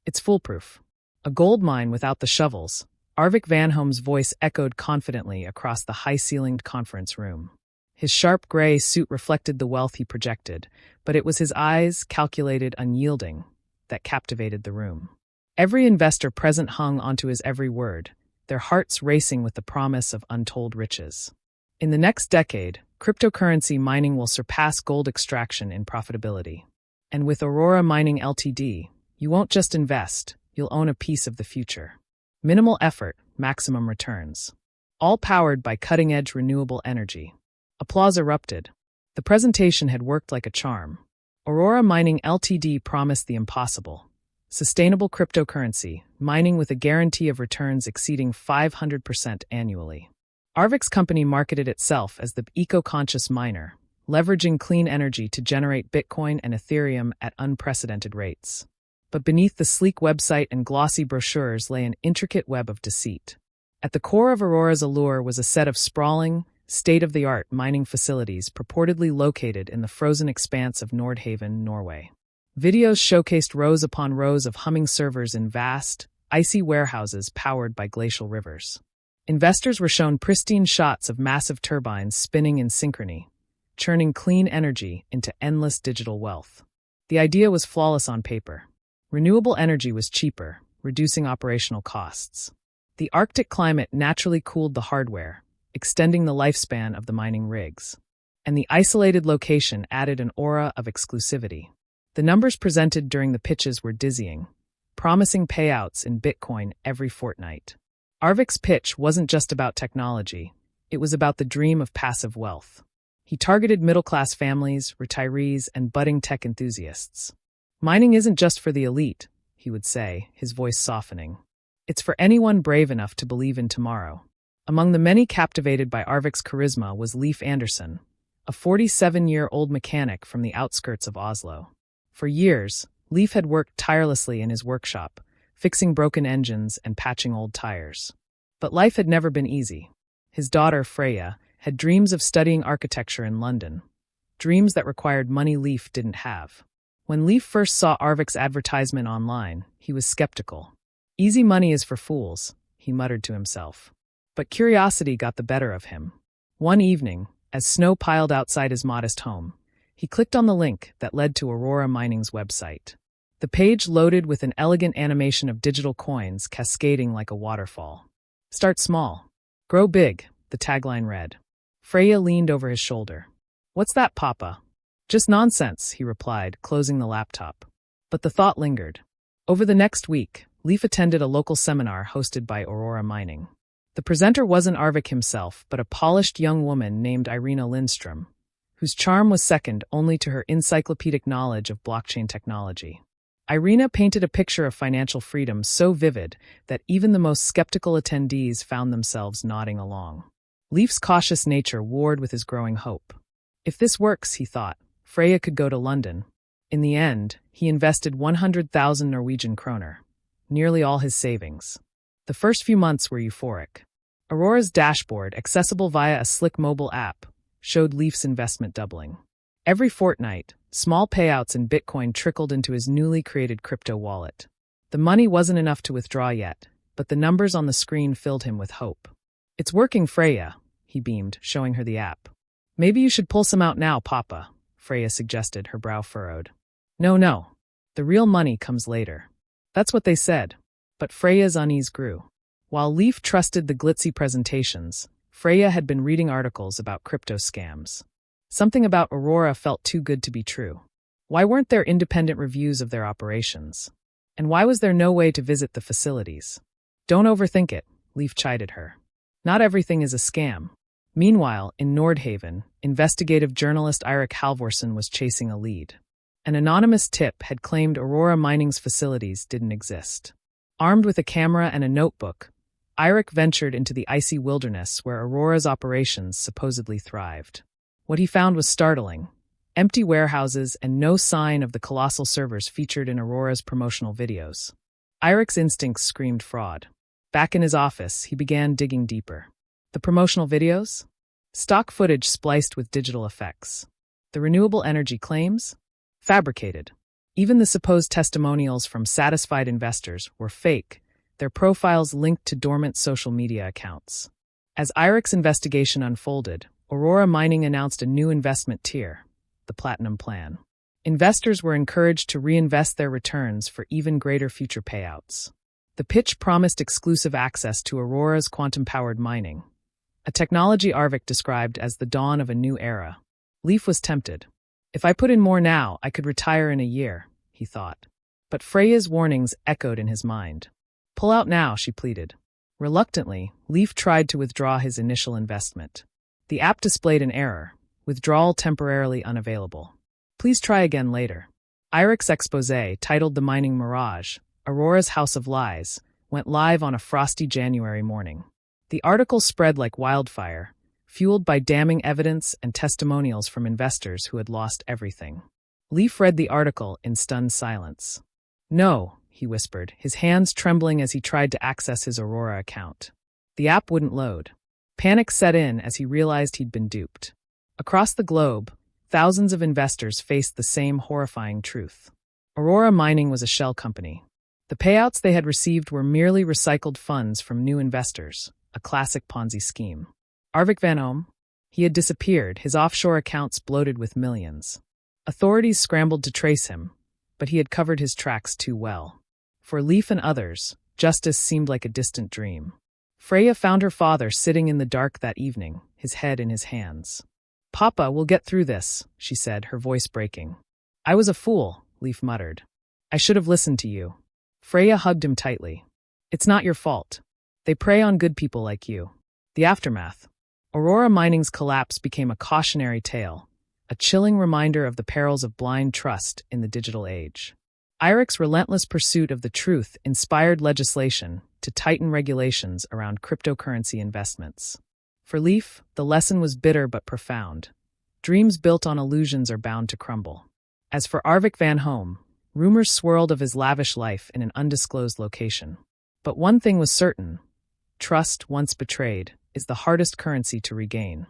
It's foolproof. A gold mine without the shovels. Arvik Vanholm's voice echoed confidently across the high-ceilinged conference room. His sharp gray suit reflected the wealth he projected, but it was his eyes, calculated, unyielding, that captivated the room. Every investor present hung onto his every word, their hearts racing with the promise of untold riches. In the next decade, cryptocurrency mining will surpass gold extraction in profitability. And with Aurora Mining Ltd, you won't just invest, you'll own a piece of the future. Minimal effort, maximum returns. All powered by cutting-edge renewable energy. Applause erupted. The presentation had worked like a charm. Aurora Mining Ltd promised the impossible. Sustainable cryptocurrency, mining with a guarantee of returns exceeding 500% annually. Arvik's company marketed itself as the eco-conscious miner, leveraging clean energy to generate Bitcoin and Ethereum at unprecedented rates. But beneath the sleek website and glossy brochures lay an intricate web of deceit. At the core of Aurora's allure was a set of sprawling, state-of-the-art mining facilities purportedly located in the frozen expanse of Nordhaven, Norway. Videos showcased rows upon rows of humming servers in vast, icy warehouses powered by glacial rivers. Investors were shown pristine shots of massive turbines spinning in synchrony, churning clean energy into endless digital wealth. The idea was flawless on paper. Renewable energy was cheaper, reducing operational costs. The Arctic climate naturally cooled the hardware, extending the lifespan of the mining rigs. And the isolated location added an aura of exclusivity. The numbers presented during the pitches were dizzying, promising payouts in Bitcoin every fortnight. Arvik's pitch wasn't just about technology, it was about the dream of passive wealth. He targeted middle-class families, retirees, and budding tech enthusiasts. Mining isn't just for the elite, he would say, his voice softening. It's for anyone brave enough to believe in tomorrow. Among the many captivated by Arvik's charisma was Leif Andersson, a 47-year-old mechanic from the outskirts of Oslo. For years, Leif had worked tirelessly in his workshop, fixing broken engines and patching old tires. But life had never been easy. His daughter, Freya, had dreams of studying architecture in London, dreams that required money Leif didn't have. When Leif first saw Arvik's advertisement online, he was skeptical. Easy money is for fools, he muttered to himself. But curiosity got the better of him. One evening, as snow piled outside his modest home, he clicked on the link that led to Aurora Mining's website. The page loaded with an elegant animation of digital coins cascading like a waterfall. Start small. Grow big, the tagline read. Freya leaned over his shoulder. What's that, Papa? Just nonsense, he replied, closing the laptop. But the thought lingered. Over the next week, Leif attended a local seminar hosted by Aurora Mining. The presenter wasn't Arvik himself, but a polished young woman named Irina Lindström, whose charm was second only to her encyclopedic knowledge of blockchain technology. Irina painted a picture of financial freedom so vivid that even the most skeptical attendees found themselves nodding along. Leif's cautious nature warred with his growing hope. If this works, he thought, Freya could go to London. In the end, he invested 100,000 Norwegian kroner, nearly all his savings. The first few months were euphoric. Aurora's dashboard, accessible via a slick mobile app, showed Leif's investment doubling. Every fortnight, small payouts in Bitcoin trickled into his newly created crypto wallet. The money wasn't enough to withdraw yet, but the numbers on the screen filled him with hope. It's working, Freya, he beamed, showing her the app. Maybe you should pull some out now, Papa, Freya suggested, her brow furrowed. No. The real money comes later. That's what they said. But Freya's unease grew. While Leif trusted the glitzy presentations, Freya had been reading articles about crypto scams. Something about Aurora felt too good to be true. Why weren't there independent reviews of their operations? And why was there no way to visit the facilities? Don't overthink it, Leif chided her. Not everything is a scam. Meanwhile, in Nordhaven, investigative journalist Eirik Halvorsen was chasing a lead. An anonymous tip had claimed Aurora Mining's facilities didn't exist. Armed with a camera and a notebook, Eirik ventured into the icy wilderness where Aurora's operations supposedly thrived. What he found was startling. Empty warehouses and no sign of the colossal servers featured in Aurora's promotional videos. Eirik's instincts screamed fraud. Back in his office, he began digging deeper. The promotional videos? Stock footage spliced with digital effects. The renewable energy claims? Fabricated. Even the supposed testimonials from satisfied investors were fake, their profiles linked to dormant social media accounts. As Eirik's investigation unfolded, Aurora Mining announced a new investment tier, the Platinum Plan. Investors were encouraged to reinvest their returns for even greater future payouts. The pitch promised exclusive access to Aurora's quantum-powered mining, a technology Arvik described as the dawn of a new era. Leif was tempted. If I put in more now, I could retire in a year, he thought. But Freya's warnings echoed in his mind. Pull out now, she pleaded. Reluctantly, Leif tried to withdraw his initial investment. The app displayed an error, withdrawal temporarily unavailable. Please try again later. Eirik's exposé, titled The Mining Mirage, Aurora's House of Lies, went live on a frosty January morning. The article spread like wildfire, fueled by damning evidence and testimonials from investors who had lost everything. Leif read the article in stunned silence. No, he whispered, his hands trembling as he tried to access his Aurora account. The app wouldn't load. Panic set in as he realized he'd been duped. Across the globe, thousands of investors faced the same horrifying truth. Aurora Mining was a shell company. The payouts they had received were merely recycled funds from new investors, a classic Ponzi scheme. Arvik Vanholm? He had disappeared, his offshore accounts bloated with millions. Authorities scrambled to trace him, but he had covered his tracks too well. For Leif and others, justice seemed like a distant dream. Freya found her father sitting in the dark that evening, his head in his hands. Papa, we'll get through this, she said, her voice breaking. I was a fool, Leif muttered. I should have listened to you. Freya hugged him tightly. It's not your fault. They prey on good people like you. The aftermath. Aurora Mining's collapse became a cautionary tale, a chilling reminder of the perils of blind trust in the digital age. Eirik's relentless pursuit of the truth inspired legislation to tighten regulations around cryptocurrency investments. For Leif, the lesson was bitter but profound. Dreams built on illusions are bound to crumble. As for Arvik Vanholm, rumors swirled of his lavish life in an undisclosed location. But one thing was certain: trust, once betrayed, is the hardest currency to regain.